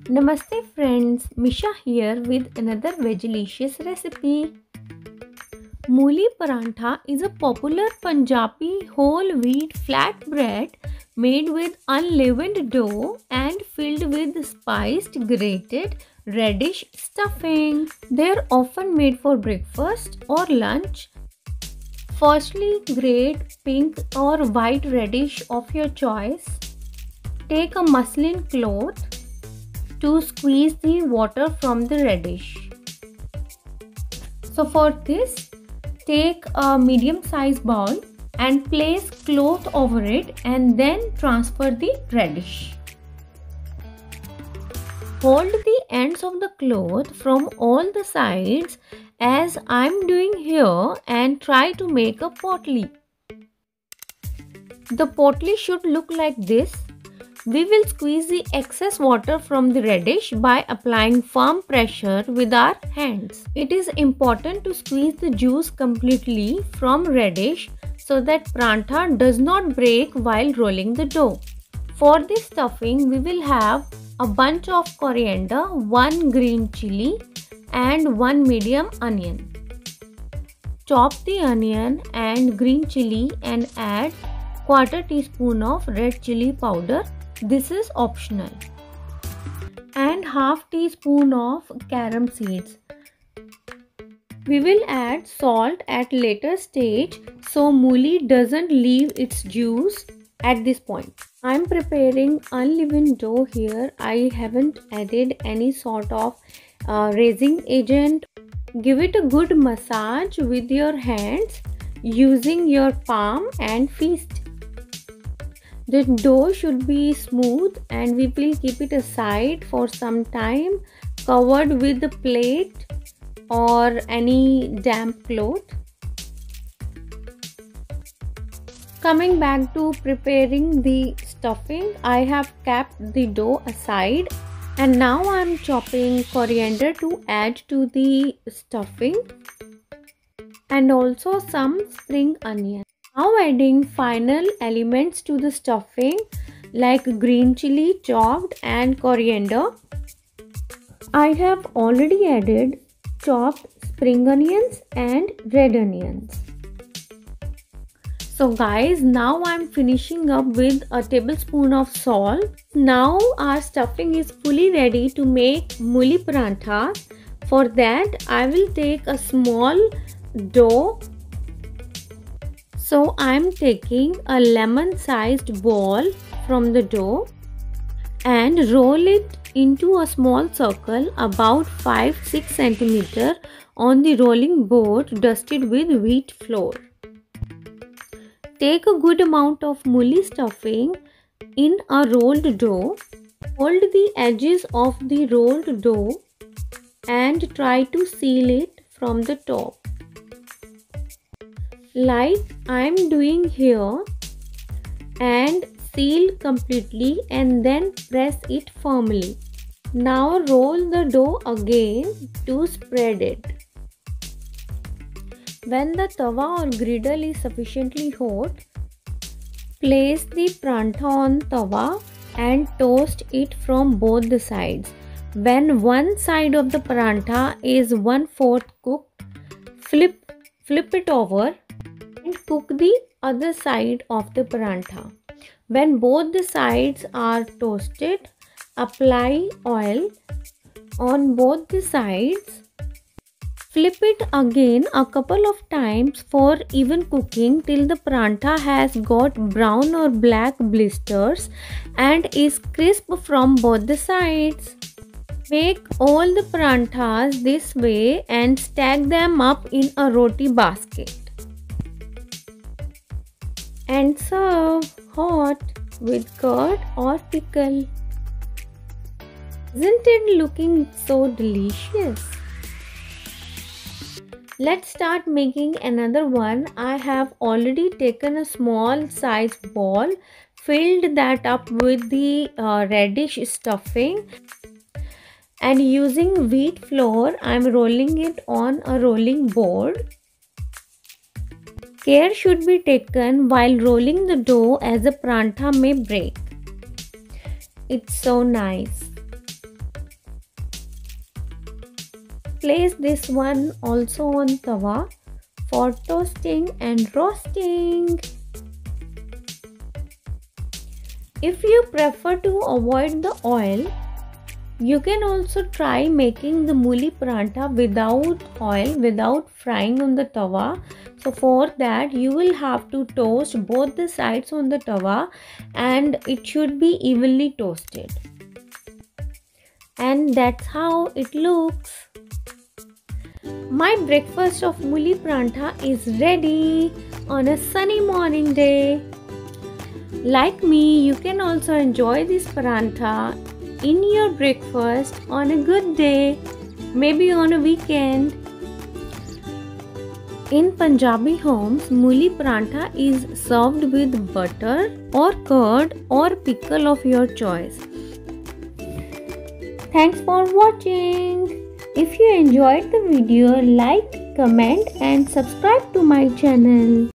Namaste friends, Misha here with another vegelicious recipe. Mooli parantha is a popular Punjabi whole wheat flatbread made with unleavened dough and filled with spiced grated radish stuffing. They are often made for breakfast or lunch. Firstly, grate pink or white radish of your choice. Take a muslin cloth to squeeze the water from the radish. So for this, take a medium sized bowl and place cloth over it and then transfer the radish. Hold the ends of the cloth from all the sides as I am doing here and try to make a potli. The potli should look like this. We will squeeze the excess water from the radish by applying firm pressure with our hands. It is important to squeeze the juice completely from radish so that parantha does not break while rolling the dough. For this stuffing, we will have a bunch of coriander, 1 green chili and 1 medium onion. Chop the onion and green chili and add quarter teaspoon of red chili powder. This is optional. And half teaspoon of carom seeds. We will add salt at later stage so mooli doesn't leave its juice at this point. I am preparing unleavened dough here. I haven't added any sort of raising agent. Give it a good massage with your hands using your palm and fist. The dough should be smooth and we will keep it aside for some time covered with a plate or any damp cloth. Coming back to preparing the stuffing, I have kept the dough aside and now I am chopping coriander to add to the stuffing and also some spring onion. Now adding final elements to the stuffing like green chili chopped and coriander. I have already added chopped spring onions and red onions. So guys, now I am finishing up with a tablespoon of salt. Now our stuffing is fully ready to make mooli parantha. For that I will take a small dough. So I am taking a lemon sized ball from the dough and roll it into a small circle about 5-6 cm on the rolling board dusted with wheat flour. Take a good amount of mooli stuffing in a rolled dough. Hold the edges of the rolled dough and try to seal it from the top, like I am doing here, and seal completely and then press it firmly. Now roll the dough again to spread it. When the tawa or griddle is sufficiently hot, place the parantha on tawa and toast it from both the sides. When one side of the parantha is 1/4 cooked, flip it over and cook the other side of the parantha. When both the sides are toasted, apply oil on both the sides. Flip it again a couple of times for even cooking till the parantha has got brown or black blisters and is crisp from both the sides. Make all the paranthas this way and stack them up in a roti basket and serve hot with curd or pickle. Isn't it looking so delicious? Let's start making another one. I have already taken a small size ball, filled that up with the radish stuffing, and using wheat flour I am rolling it on a rolling board. Care should be taken while rolling the dough as the parantha may break. It's so nice. place this one also on tawa for toasting and roasting. If you prefer to avoid the oil, you can also try making the mooli parantha without oil, without frying on the tawa. So for that you will have to toast both the sides on the tawa and it should be evenly toasted. And that's how it looks. My breakfast of mooli parantha is ready on a sunny morning day. Like me, you can also enjoy this parantha in your breakfast on a good day, maybe on a weekend. In Punjabi homes, mooli parantha is served with butter or curd or pickle of your choice. Thanks for watching. If you enjoyed the video, like, comment and subscribe to my channel.